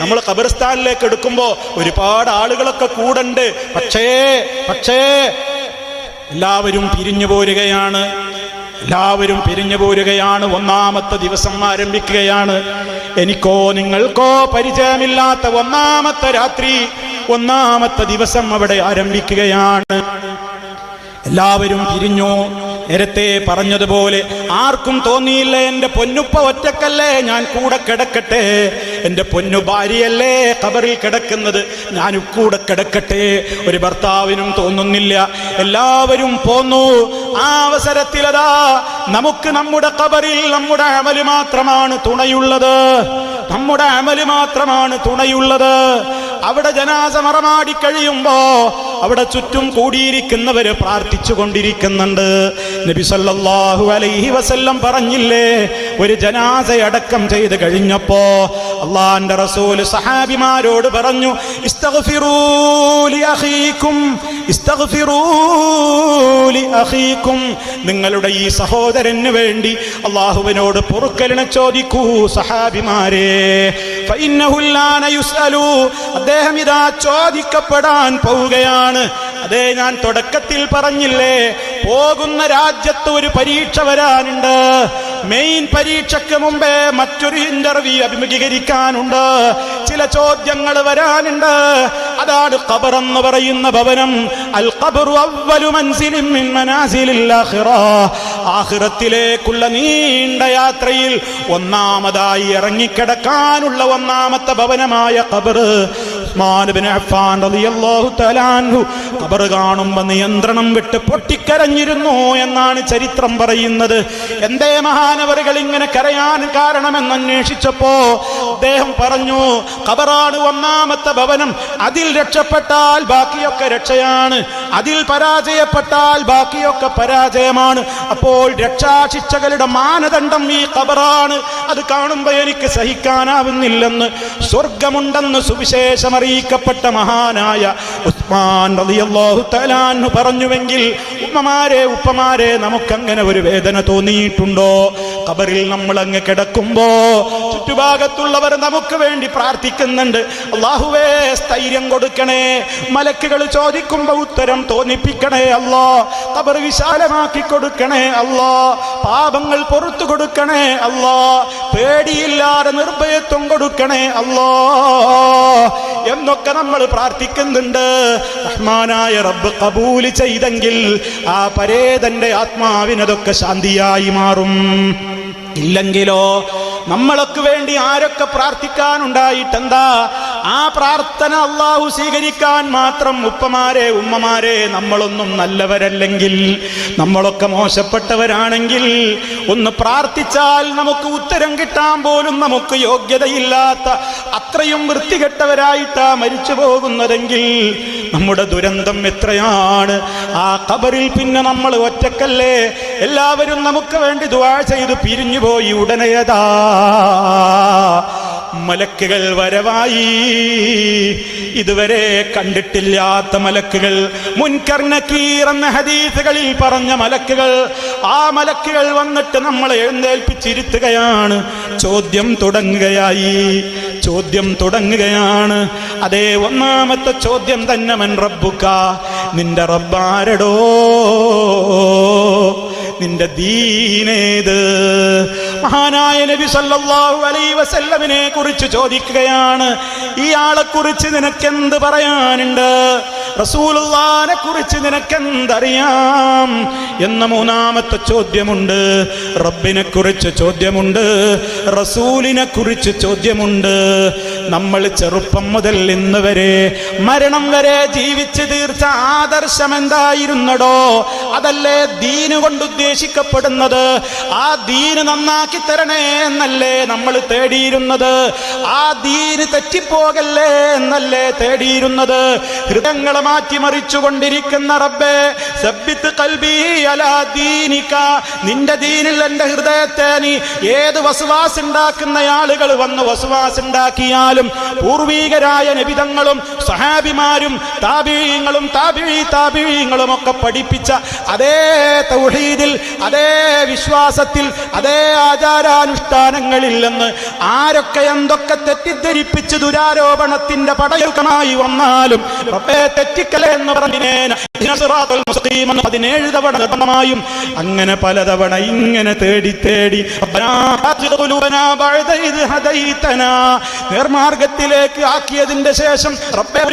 നമ്മൾ ഖബർസ്ഥാനിലേക്ക് എടുക്കുമ്പോ ഒരുപാട് ആളുകളൊക്കെ കൂടണ്ട്. പക്ഷേ എല്ലാവരും പിരിഞ്ഞു പോരുകയാണ്. ഒന്നാമത്തെ ദിവസം ആരംഭിക്കുകയാണ്. എനിക്കോ നിങ്ങൾക്കോ പരിചയമില്ലാത്ത ഒന്നാമത്തെ രാത്രി, ഒന്നാമത്തെ ദിവസം അവിടെ ആരംഭിക്കുകയാണ്. എല്ലാവരും പിരിഞ്ഞു. നേരത്തെ പറഞ്ഞതുപോലെ ആർക്കും തോന്നിയില്ല എൻ്റെ പൊന്നുപ്പ ഒറ്റക്കല്ലേ, ഞാൻ കൂടെ കിടക്കട്ടെ. എൻ്റെ പൊന്നു ഭാര്യയല്ലേ ഖബറിൽ കിടക്കുന്നത്, ഞാൻ കൂടെ കിടക്കട്ടെ. ഒരു ഭർത്താവിനും തോന്നുന്നില്ല. എല്ലാവരും പോന്നു. ആ അവസരത്തിലതാ നമുക്ക് നമ്മുടെ ഖബറിൽ നമ്മുടെ അമല് മാത്രമാണ് തുണയുള്ളത്. അവിടെ ജനാസ മറമാടി കഴിയുമ്പോ അവിടെ ചുറ്റും കൂടിയിരിക്കുന്നവര് പ്രാർത്ഥിച്ചു കൊണ്ടിരിക്കുന്നുണ്ട്. നബി സല്ലല്ലാഹു അലൈഹി വസല്ലം പറഞ്ഞില്ലേ, ഒരു ജനാസ അടക്കം ചെയ്ത് കഴിഞ്ഞപ്പോ അള്ളാഹുവിന്റെ റസൂല് സഹാബിമാരോട് പറഞ്ഞു, ഇസ്തഗ്ഫിറൂ ലി അഖീകും, നിങ്ങളുടെ ഈ സഹോദരന് വേണ്ടി അള്ളാഹുവിനോട് പൊറുക്കലിനെ ചോദിക്കൂ സഹാബിമാരെ. ഫഇന്നഹു ലാന യുസ്അലു, അദ്ദേഹം ഇതാ ചോദിക്കപ്പെടാൻ പോവുകയാണ്. അതേ, ഞാൻ തുടക്കത്തിൽ പറഞ്ഞില്ലേ, പോകുന്ന രാജ്യത്ത് ഒരു പരീക്ഷ വരാനുണ്ട്. മെയിൻ പരീക്ഷയ്ക്ക് മുമ്പേ മറ്റൊരു ഇന്റർവ്യൂ അഭിമുഖീകരിക്കാനുണ്ട്. ചില ചോദ്യങ്ങൾ വരാനുണ്ട്. അതാണ് ഖബർ എന്ന് പറയുന്ന ഭവനം. അൽ ഖബ്റു അവ്വലു മൻസിലിൻ മിൻ മനാസിലിൽ ആഖിറ, ആഖിറത്തിലേക്കുള്ള നീണ്ട യാത്രയിൽ ഒന്നാമതായി ഇറങ്ങിക്കിടക്കാനുള്ള ഒന്നാമത്തെ ഭവനമായ ഖബർ. ഉസ്മാൻ ഇബ്നു അഫ്ഫാൻ റളിയല്ലാഹു തആല അൻഹു ഖബർ കാണുമ്പോൾ നിയന്ത്രണം വിട്ട് പൊട്ടിക്കരഞ്ഞിരുന്നു എന്നാണ് ചരിത്രം പറയുന്നത്. എന്തേ മഹാനവറുകൾ ഇങ്ങനെ കരയാൻ കാരണമെന്ന് അന്വേഷിച്ചപ്പോ അദ്ദേഹം പറഞ്ഞു, ഖബറാണ് ഒന്നാമത്തെ ഭവനം. അതിൽ രക്ഷപ്പെട്ടാൽ ബാക്കിയൊക്കെ രക്ഷയാണ്, അതിൽ പരാജയപ്പെട്ടാൽ ബാക്കിയൊക്കെ പരാജയമാണ്. അപ്പോൾ രക്ഷാശിക്ഷകളുടെ മാനദണ്ഡം ഈ ഖബറാണ്. അത് കാണുമ്പോൾ എനിക്ക് സഹിക്കാനാവുന്നില്ലെന്ന്, സ്വർഗമുണ്ടെന്ന് സുവിശേഷം അറിയിക്കപ്പെട്ട മഹാനായ ഉസ്മാൻ റളിയല്ലാഹു തആല അൻഹു പറഞ്ഞുവെങ്കിൽ, ഉപ്പമാരെ നമുക്കങ്ങനെ ഒരു വേദന തോന്നിയിട്ടുണ്ടോ? ഖബറിൽ നമ്മൾ അങ്ങ് കിടക്കുമ്പോ ചുറ്റുഭാഗത്തുള്ളവർ നമുക്ക് വേണ്ടി പ്രാർത്ഥിക്കുന്നുണ്ട്. അല്ലാഹുവേ സ്ഥൈര്യം കൊടുക്കണേ, മലക്കുകൾ ചോദിക്കുമ്പോ ഉത്തരം തോന്നിപ്പിക്കണേ അല്ലാ, ഖബർ വിശാലമാക്കി കൊടുക്കണേ അല്ലാ, പാപങ്ങൾ പുറത്തു കൊടുക്കണേ അല്ലാ, പേടിയില്ലാതെ നിർഭയത്വം കൊടുക്കണേ അല്ലാ എന്നൊക്കെ നമ്മൾ പ്രാർത്ഥിക്കുന്നുണ്ട്. റഹ്മാനായ റബ്ബ് ഖബൂൽ ചെയ്തെങ്കിൽ ആ പരേതന്റെ ആത്മാവിനതൊക്കെ ശാന്തിയായി മാറും. ഇല്ലെങ്കിലോ നമ്മളൊക്കെ വേണ്ടി ആരൊക്കെ പ്രാർത്ഥിക്കാനുണ്ടായിട്ടെന്താ? ആ പ്രാർത്ഥന അള്ളാഹു സ്വീകരിക്കാൻ മാത്രം ഉമ്മമാരെ നമ്മളൊന്നും നല്ലവരല്ലെങ്കിൽ, നമ്മളൊക്കെ മോശപ്പെട്ടവരാണെങ്കിൽ ഒന്ന് പ്രാർത്ഥിച്ചാൽ നമുക്ക് ഉത്തരം കിട്ടാൻ പോലും നമുക്ക് യോഗ്യതയില്ലാത്ത അത്രയും വൃത്തികെട്ടവരായിട്ടാ മരിച്ചു പോകുന്നതെങ്കിൽ നമ്മുടെ ദുരന്തം എത്രയാണ്. ആ ഖബറിൽ പിന്നെ നമ്മൾ ഒറ്റക്കല്ലേ, എല്ലാവരും നമുക്ക് വേണ്ടി ദുആ ചെയ്ത് പിരിഞ്ഞുപോയി. ഉടനെയതാ മലക്കുകൾ വരവായി. ഇതുവരെ കണ്ടിട്ടില്ലാത്ത മലക്കുകൾ, മുൻകർ നകീർ എന്ന ഹദീസുകളിൽ പറഞ്ഞ മലക്കുകൾ. ആ മലക്കുകൾ വന്നിട്ട് നമ്മളെ എഴുന്നേൽപ്പിച്ചിരുത്തുകയാണ്. ചോദ്യം തുടങ്ങുകയാണ്. അതേ, ഒന്നാമത്തെ ചോദ്യം തന്നെ, മൻ റബ്ബുക, നിന്റെ റബ്ബാരടോ, നിന്റെ ദീനേത്? മഹാനായ നബി സല്ലല്ലാഹു അലൈഹി വസല്ലമിനെ കുറിച്ച് ചോദിക്കുകയാണ്. ഈ ആളെ കുറിച്ച് നിനക്കെന്ത് പറയാനുണ്ട്? റസൂലുള്ളാഹിനെ കുറിച്ച് നിനക്കെന്തറിയാം എന്ന മൂന്നാമത്തെ ചോദ്യമുണ്ട്. റബ്ബിനെ കുറിച്ച് ചോദ്യമുണ്ട്, റസൂലിനെ കുറിച്ച് ചോദ്യമുണ്ട്. നമ്മൾ ചെറുപ്പം മുതൽ ഇന്ന് വരെ മരണം വരെ ജീവിച്ച് തീർച്ച ആദർശം എന്തായിരുന്നടോ? അതല്ലേ ദീന് കൊണ്ട് ഉദ്ദേശിക്കപ്പെടുന്നത്. ആ ദീന് നന്നാക്കി തരണേ എന്നല്ലേ നമ്മൾ തേടിയിരുന്നത്. ആ ദീന് തെറ്റിപ്പോകല്ലേ എന്നല്ലേ തേടിയിരുന്നത്. ഹൃദയങ്ങളെ ചരിത്രങ്ങളെ മാറ്റിമറിച്ചുകൊണ്ടിരിക്കുന്ന റബ്ബേ, സബ്ബിത്ത് ഖൽബി അലാ ദീനിക, നിന്റെ ദീനിൽ എന്റെ ഹൃദയത്തെ നീ ഏത് വസ്വാസ് ഉണ്ടാക്കുന്ന ആളുകൾ വന്ന് വസ്വാസ് ഉണ്ടാക്കിയാലും പൂർവീകരായ നബിതങ്ങളും സഹാബിമാരും താബിഈങ്ങളും താബിഈങ്ങളും ഒക്കെ പഠിപ്പിച്ച അതേ തൗഹീദിൽ, അതേ വിശ്വാസത്തിൽ, അതേ ആചാരാനുഷ്ഠാനങ്ങളിൽ നിന്ന് ആരൊക്കെ എന്തൊക്കെ തെറ്റിദ്ധരിപ്പിച്ച് ദുരാരോപണത്തിന്റെ പടയുക്കമായി വന്നാലും റബ്ബേ തെറ്റിക്കലേ എന്ന് പറഞ്ഞേ 17 തവണ നിർബന്ധമായും അങ്ങനെ പലതവണ ഇങ്ങനെ തേടി നേർമാർഗത്തിലേക്ക് ആക്കിയതിന്റെ ശേഷം റബ്ബേ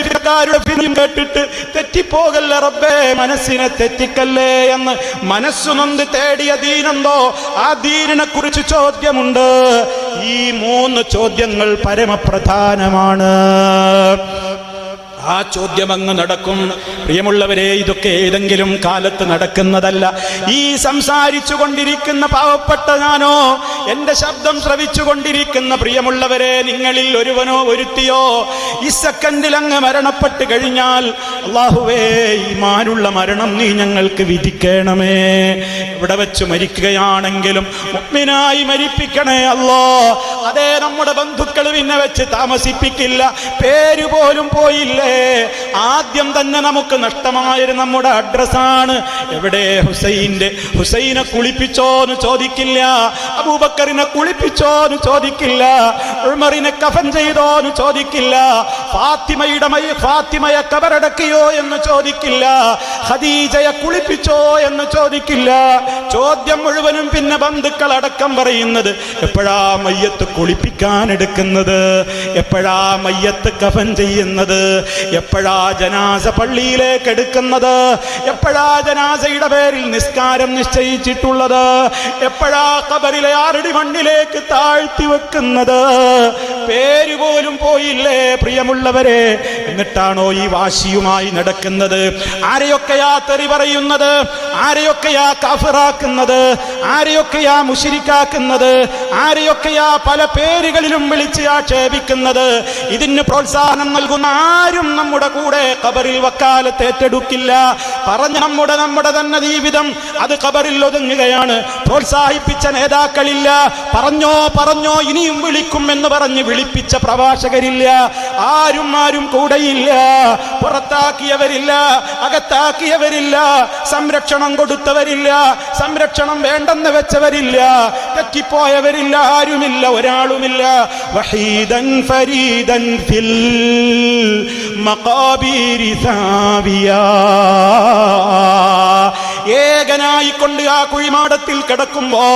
കേട്ടിട്ട് തെറ്റിപ്പോകല്ലേ റബ്ബേ, മനസ്സിനെ തെറ്റിക്കല്ലേ എന്ന് മനസ്സു നൊന്ത് തേടിയ ദീനെന്തോ ആ ദീനിനെ കുറിച്ച് ചോദ്യമുണ്ട്. ഈ 3 ചോദ്യങ്ങൾ പരമപ്രധാനമാണ്. ആ ചോദ്യം അങ്ങ് നടക്കും. പ്രിയമുള്ളവരെ, ഇതൊക്കെ ഏതെങ്കിലും കാലത്ത് നടക്കുന്നതല്ല. ഈ സംസാരിച്ചു കൊണ്ടിരിക്കുന്ന പാവപ്പെട്ട ഞാനോ, എന്റെ ശബ്ദം ശ്രവിച്ചു കൊണ്ടിരിക്കുന്ന പ്രിയമുള്ളവരെ, നിങ്ങളിൽ ഒരുവനോ ഒരുത്തിയോ ഈ സെക്കൻഡിൽ അങ്ങ് മരണപ്പെട്ട് കഴിഞ്ഞാൽ അല്ലാഹുവേ, ഈമാനുള്ള മരണം നീ ഞങ്ങൾക്ക് വിധിക്കണമേ. ഇവിടെ വെച്ച് മരിക്കുകയാണെങ്കിലും മുഅ്മിനായി മരിപ്പിക്കണേ അല്ലാ. അതേ, നമ്മുടെ ബന്ധുക്കൾ പിന്നെ വെച്ച് താമസിപ്പിക്കില്ല, പേര് പോലും പോയില്ലേ. ആദ്യം തന്നെ നമുക്ക് നഷ്ടമായൊരു നമ്മുടെ അഡ്രസ്സാണ്. എവിടെ ഹുസൈനെ കുളിപ്പിച്ചോന്ന് ചോദിക്കില്ല, അബൂബക്കറിനെ കുളിപ്പിച്ചോന്ന് ചോദിക്കില്ല, ഉമറിനെ കഫൻ ചെയ്തോന്ന് ചോദിക്കില്ല, ഫാത്തിമയെ കബറടക്കിയോ എന്ന് ചോദിക്കില്ല, ഖദീജയെ കുളിപ്പിച്ചോ എന്ന് ചോദിക്കില്ല. ചോദ്യം മുഴുവനും പിന്നെ ബന്ധുക്കൾ അടക്കം പറയുന്നത് എപ്പോഴാ മയ്യത്ത് കുളിപ്പിക്കാൻ എടുക്കുന്നത്, എപ്പോഴാ മയ്യത്ത് കഫൻ ചെയ്യുന്നത്, എപ്പോഴാ ജനാസ പള്ളിയിലേക്ക് എടുക്കുന്നത്, എപ്പോഴാ ജനാസയുടെ പേരിൽ നിസ്കാരം നിശ്ചയിച്ചിട്ടുള്ളത്, എപ്പോഴാ ഖബറിലെ 6 അടി മണ്ണിലേക്ക് താഴ്ത്തി വെക്കുന്നത്. പേര് പോലും പോയില്ലേ പ്രിയമുള്ളവരെ. എന്നിട്ടാണോ ഈ വാശിയുമായി നടക്കുന്നത്? ആരെയൊക്കെയാ തെറി പറയുന്നത്, ആരെയൊക്കെയാ കാഫിറാക്കുന്നത്, ആരെയൊക്കെയാ മുശ്രിക്കാക്കുന്നത്, ആരെയൊക്കെയാ പല പേരുകളിലും വിളിച്ച് ആക്ഷേപിക്കുന്നത്. ഇതിന് പ്രോത്സാഹനം നൽകുന്ന ആരും നമ്മുടെ കൂടെ ഖബറിൽ വക്കാലത്ത് ഏറ്റെടുക്കില്ല. പറഞ്ഞ നമ്മുടെ തന്നെ ജീവിതം അത് ഖബറിൽ ഒതുങ്ങുകയാണ്. പ്രോത്സാഹിപ്പിച്ച നേതാക്കളില്ല, പറഞ്ഞോ ഇനിയും വിളിക്കും എന്ന് പറഞ്ഞ് വിളിപ്പിച്ച പ്രഭാഷകരില്ല, ആരും കൂടെയില്ല, പുറത്താക്കിയവരില്ല, അകത്താക്കിയവരില്ല, സംരക്ഷണം കൊടുത്തവരില്ല, സംരക്ഷണം വേണ്ടെന്ന് വെച്ചവരില്ല, തെറ്റിപ്പോയവരില്ല, ആരുമില്ല, ഒരാളുമില്ല. വഹീദൻ ഫരീദൻ ഫിൽ മഖാബീരി സാവിയാ, ഏകനായിക്കൊണ്ട് ആ കുഴിമാടത്തിൽ കിടക്കുമ്പോ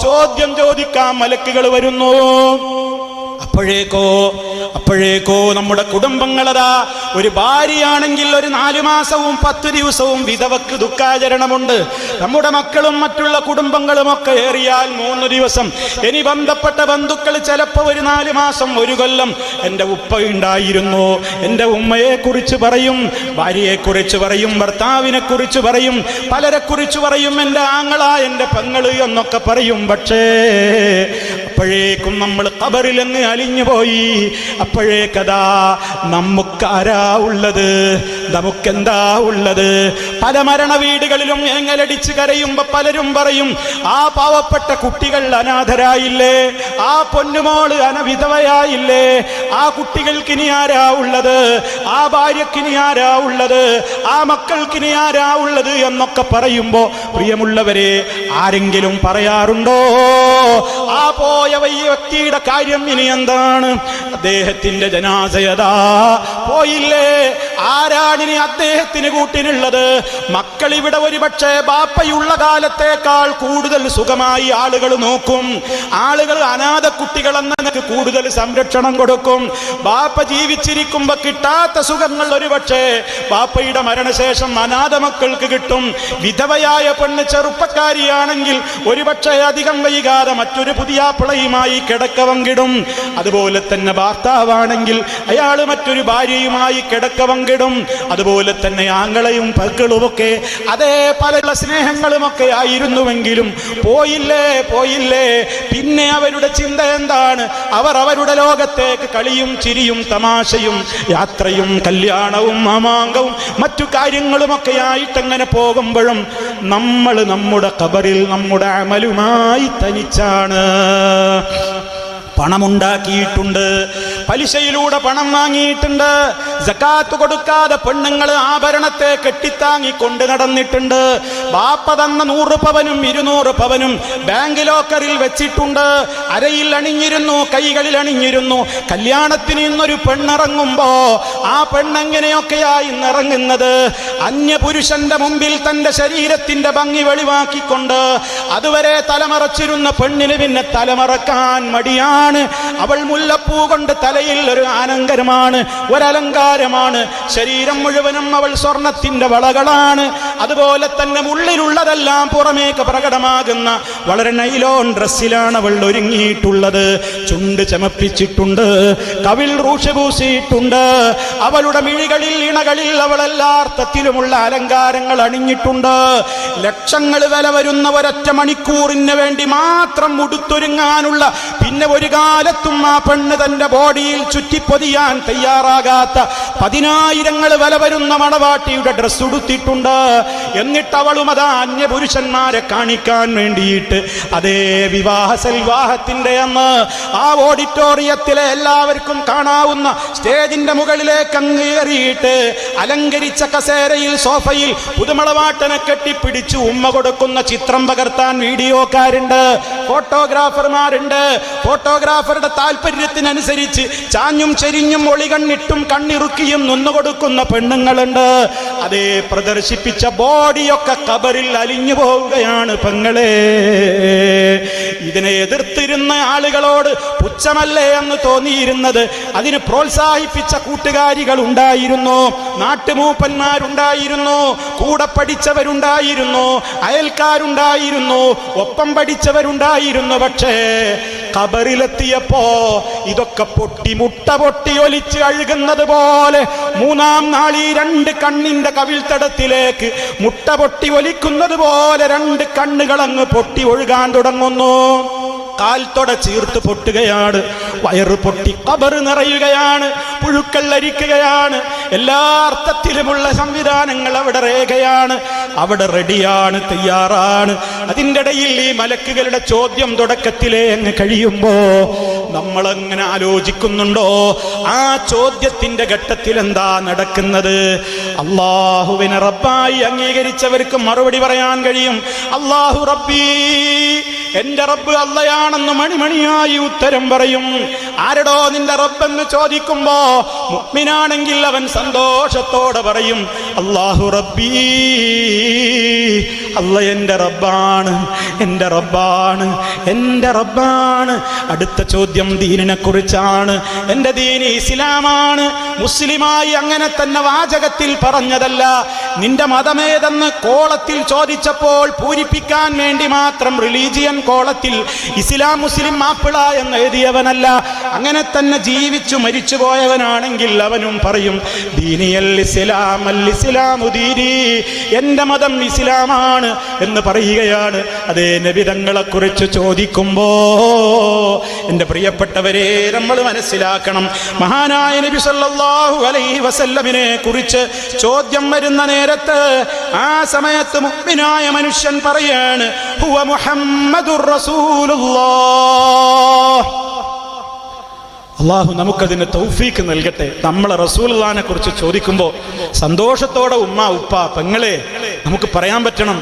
ചോദ്യം ചോദിക്കാൻ മലക്കുകൾ വരുന്നു. അപ്പോഴേക്കോ നമ്മുടെ കുടുംബങ്ങളതാ, ഒരു ഭാര്യയാണെങ്കിൽ ഒരു 4 മാസവും 10 ദിവസവും വിധവക്ക് ദുഃഖാചരണമുണ്ട്. നമ്മുടെ മക്കളും മറ്റുള്ള കുടുംബങ്ങളും ഒക്കെ ഏറിയാൽ 3 ദിവസം. ഇനി ബന്ധപ്പെട്ട ബന്ധുക്കൾ ചിലപ്പോൾ ഒരു 4 മാസം, 1 കൊല്ലം. എൻ്റെ ഉപ്പ ഉണ്ടായിരുന്നു, എൻ്റെ ഉമ്മയെ കുറിച്ച് പറയും, ഭാര്യയെ കുറിച്ച് പറയും, ഭർത്താവിനെ കുറിച്ച് പറയും, പലരെ കുറിച്ച് പറയും, എൻ്റെ ആങ്ങള, എൻ്റെ പെങ്ങള് എന്നൊക്കെ പറയും. പക്ഷേ അപ്പോഴേക്കും നമ്മൾ ഖബറിലെന്ന് അലിഞ്ഞുപോയി. അപ്പോഴേക്കതാ നമുക്കാരാ ഉള്ളത്, നമുക്കെന്താ ഉള്ളത്? പല മരണ വീടുകളിലും എങ്ങലടിച്ച് കരയുമ്പോ പലരും പറയും, ആ പാവപ്പെട്ട കുട്ടികൾ അനാഥരായില്ലേ, ആ പൊന്നുമോള് അനവിധവയായില്ലേ, ആ കുട്ടികൾക്കിനി ആരാ ഉള്ളത്, ആ ഭാര്യക്കിനി ആരാ ഉള്ളത്, ആ മക്കൾക്കിനി ആരാ ഉള്ളത് എന്നൊക്കെ പറയുമ്പോ പ്രിയമുള്ളവരെ, ആരെങ്കിലും പറയാറുണ്ടോ ആ പോയ വ്യക്തിയുടെ കാര്യം ഇനി എന്താണ്? അദ്ദേഹത്തിന്റെ ജനാസയതാ പോയില്ലേ, ആരാണിനി അദ്ദേഹത്തിന് കൂട്ടിനുള്ളത്? മക്കൾ ഇവിടെ ഒരുപക്ഷെ ബാപ്പയുള്ള കാലത്തേക്കാൾ കൂടുതൽ സുഖമായി ആളുകൾ നോക്കും, ആളുകൾ അനാഥ കുട്ടികളെന്ന് കൂടുതൽ സംരക്ഷണം കൊടുക്കും. ബാപ്പ ജീവിച്ചിരിക്കുമ്പോ കിട്ടാത്ത സുഖങ്ങൾ ഒരുപക്ഷെ ബാപ്പയുടെ മരണശേഷം അനാഥ മക്കൾക്ക് കിട്ടും. വിധവയായ പെണ്ണ് ചെറുപ്പക്കാരിയാണെങ്കിൽ ഒരുപക്ഷെ അധികം വൈകാതെ മറ്റൊരു പുതിയ വാപ്പയുമായി കിടക്ക പങ്കിടും. അതുപോലെ തന്നെ ഭർത്താവാണെങ്കിൽ അയാൾ മറ്റൊരു ഭാര്യയുമായി കിടക്ക പങ്കിടും. അതുപോലെ തന്നെ ആങ്ങളയും പക്കളുമൊക്കെ അതേ പല സ്നേഹങ്ങളുമൊക്കെ ആയിരുന്നുവെങ്കിലും പോയില്ലേ. പിന്നെ അവരുടെ ചിന്ത എന്താണ്? അവർ അവരുടെ ലോകത്തേക്ക് കളിയും ചിരിയും തമാശയും യാത്രയും കല്യാണവും മാമാങ്കവും മറ്റു കാര്യങ്ങളുമൊക്കെ ആയിട്ടങ്ങനെ പോകുമ്പോഴും നമ്മൾ നമ്മുടെ ഖബറിൽ നമ്മുടെ അമലുമായി തനിച്ചാണ്. പണമുണ്ടാക്കിയിട്ടുണ്ട്, പലിശയിലൂടെ പണം വാങ്ങിയിട്ടുണ്ട്, സകാത്ത് കൊടുക്കാതെ പെണ്ണുങ്ങൾ ആഭരണത്തെ കെട്ടിത്താങ്ങി കൊണ്ട് നടന്നിട്ടുണ്ട്, ബാപ്പ തന്ന 100 പവനും 200 പവനും ബാങ്ക് ലോക്കറിൽ വെച്ചിട്ടുണ്ട്, അരയിൽ അണിഞ്ഞിരുന്നു, കൈകളിൽ അണിഞ്ഞിരുന്നു. കല്യാണത്തിന് ഇന്നൊരു പെണ്ണിറങ്ങുമ്പോ ആ പെണ്ണെങ്ങനെയൊക്കെയായി ഇറങ്ങുന്നത്? അന്യപുരുഷന്റെ മുമ്പിൽ തന്റെ ശരീരത്തിന്റെ ഭംഗി വെളിവാക്കിക്കൊണ്ട് അതുവരെ തലമറച്ചിരുന്ന പെണ്ണിന് പിന്നെ തലമറക്കാൻ മടിയാണ്. അവൾ മുല്ലപ്പൂ കൊണ്ട് തലയിൽ ഒരു ആനങ്കരമാണ്, ഒരലങ്കാരമാണ്. ശരീരം മുഴുവനും അവൾ സ്വർണത്തിന്റെ വളകളാണ്. അതുപോലെ തന്നെ ഉള്ളിലുള്ളതെല്ലാം പുറമേക്ക് പ്രകടമാകുന്ന വളരെ നൈലോൺ ഡ്രസ്സിലാണ് അവൾ ഒരുങ്ങിയിട്ടുള്ളത്. ചുണ്ട് ചമപ്പിച്ചിട്ടുണ്ട്, കവിൾ റൂഷ് പൂശിയിട്ടുണ്ട്. അവളുടെ മിഴികളിൽ ഇണകളിൽ അവൾ എല്ലാ അർത്ഥത്തിലുമുള്ള അലങ്കാരങ്ങൾ അണിഞ്ഞിട്ടുണ്ട്. ലക്ഷങ്ങൾ വില വരുന്ന ഒരൊറ്റ മണിക്കൂറിന് വേണ്ടി മാത്രം ഉടുത്തൊരുങ്ങാനുള്ള പിന്നെ ഒരു കാലത്തും ആ പെണ്ണ് തന്റെ ബോഡിയിൽ ചുറ്റിപ്പൊതിയാൻ തയ്യാറാകാത്ത 10,000 വില വരുന്ന മണവാട്ടിയുടെ ഡ്രസ് ഉടുത്തിട്ടുണ്ട്. എന്നിട്ട് അവളും അതാ അന്യപുരുഷന്മാരെ കാണിക്കാൻ വേണ്ടിയിട്ട് അതേ വിവാഹത്തിന്റെ അന്ന് ആ ഓഡിറ്റോറിയത്തിലെ എല്ലാവർക്കും കാണാവുന്ന സ്റ്റേജിന്റെ മുകളിലേക്ക് അങ്ങേറിയിട്ട് അലങ്കരിച്ച കസേരയിൽ സോഫയിൽ പുതുമളവാട്ടനെ കെട്ടിപ്പിടിച്ച് ഉമ്മ കൊടുക്കുന്ന ചിത്രം പകർത്താൻ വീഡിയോക്കാരുണ്ട്, ഫോട്ടോഗ്രാഫർമാരുണ്ട്. ഫോട്ടോഗ്രാഫറുടെ താല്പര്യത്തിനനുസരിച്ച് ചാഞ്ഞും ചെരിഞ്ഞും ഒളികണ്ണിട്ടും കണ്ണിറുക്കിയും നിന്നുകൊടുക്കുന്ന പെണ്ണുങ്ങളുണ്ട്. അതേ പ്രദർശിപ്പിച്ച ബോഡിയൊക്കെ ഖബറിൽ അലിഞ്ഞു പോവുകയാണ് പെങ്ങളെ. ഇതിനെ എതിർത്തിരുന്ന ആളുകളോട് പുച്ഛമല്ലേ എന്ന് തോന്നിയിരുന്നത്? അതിന് പ്രോത്സാഹിപ്പിച്ച കൂട്ടുകാരികൾ ഉണ്ടായിരുന്നു, നാട്ടുമൂപ്പന്മാരുണ്ടായിരുന്നു, കൂടെ പഠിച്ചവരുണ്ടായിരുന്നു, അയൽക്കാരുണ്ടായിരുന്നു, ഒപ്പം പഠിച്ചവരുണ്ടായിരുന്നു. പക്ഷേ ഖബറിലെത്തിയപ്പോ ഇതൊക്കെ മുട്ട പൊട്ടി ഒലിച്ച് അഴുകുന്നത് പോലെ 3-ാം നാൾ ഈ 2 കണ്ണിന്റെ കവിൾത്തടത്തിലേക്ക് മുട്ട പൊട്ടി ഒലിക്കുന്നത് പോലെ 2 കണ്ണുകൾ അങ്ങ് പൊട്ടി ഒഴുകാൻ തുടങ്ങുന്നു. കാൽത്തൊട ചീർത്ത് പൊട്ടുകയാണ്, വയറ് പൊട്ടി ഖബർ നിറയുകയാണ്, പുഴുക്കൾ അരിക്കുകയാണ്. എല്ലാ അർത്ഥത്തിലുമുള്ള സംവിധാനങ്ങൾ അവിടെ രേഖയാണ്, അവിടെ റെഡിയാണ്, തയ്യാറാണ്. അതിൻ്റെ ഇടയിൽ ഈ മലക്കുകളുടെ ചോദ്യം തുടക്കത്തിലേ അങ്ങ് കഴിയുമ്പോ നമ്മളങ്ങനെ ആലോചിക്കുന്നുണ്ടോ ആ ചോദ്യത്തിന്റെ ഘട്ടത്തിൽ എന്താ നടക്കുന്നത്? അള്ളാഹുവിനെ റബ്ബായി അംഗീകരിച്ചവർക്ക് മറുപടി പറയാൻ കഴിയും. അള്ളാഹു റബ്ബി, എന്റെ റബ്ബ് അള്ളയാണെന്ന് മണിമണിയായി ഉത്തരം പറയും. ആരടോ നിന്റെ റബ്ബെന്ന് ചോദിക്കുമ്പോ മുഅ്മിനാണെങ്കിൽ അവൻ സന്തോഷത്തോടെ പറയും അല്ലാഹു റബ്ബി, അല്ല എന്റെ റബ്ബാണ്, എന്റെ റബ്ബാണ്, എന്റെ റബ്ബാണ്. അടുത്ത ചോദ്യം ദീനിനെ കുറിച്ചാണ്. എന്റെ ദീന് ഇസ്ലാമാണ്. മുസ്ലിമായി അങ്ങനെ തന്നെ വാചകത്തിൽ പറഞ്ഞതല്ല. നിന്റെ മതമേതെന്ന് കോളത്തിൽ ചോദിച്ചപ്പോൾ പൂരിപ്പിക്കാൻ വേണ്ടി മാത്രം റിലീജിയൻ കോളത്തിൽ ഇസ്ലാം മുസ്ലിം മാപ്പിള എന്ന് എഴുതിയവനല്ല. അങ്ങനെ തന്നെ ജീവിച്ചു മരിച്ചു പോയവനാണെങ്കിൽ അവനും പറയും ദീനിയൽ ഇസ്ലാം, അൽ ഇസ്ലാമു ദീനി, എന്റെ മതം ഇസ്ലാമാണ് എന്ന് പറയുകയാണ്. അതേ നബി തങ്ങളെ കുറിച്ച് ചോദിക്കുമ്പോ എന്റെ പ്രിയപ്പെട്ടവരെ നമ്മൾ മനസ്സിലാക്കണം, മഹാനായ നബി സല്ലല്ലാഹു അലൈഹി വസല്ലമിനെ കുറിച്ച് ചോദ്യം വരുന്ന നേരത്ത് ആ സമയത്ത് മുഅ്മിനായ മനുഷ്യൻ പറയാണ് ഹുവ മുഹമ്മദുർ റസൂലുള്ളാഹ്. അള്ളാഹു നമുക്കതിന് തൗഫീക്ക് നൽകട്ടെ. നമ്മളെ റസൂലുള്ളാഹിനെ കുറിച്ച് ചോദിക്കുമ്പോൾ സന്തോഷത്തോടെ ഉമ്മ ഉപ്പ പെങ്ങളെ നമുക്ക് പറയാൻ പറ്റണം.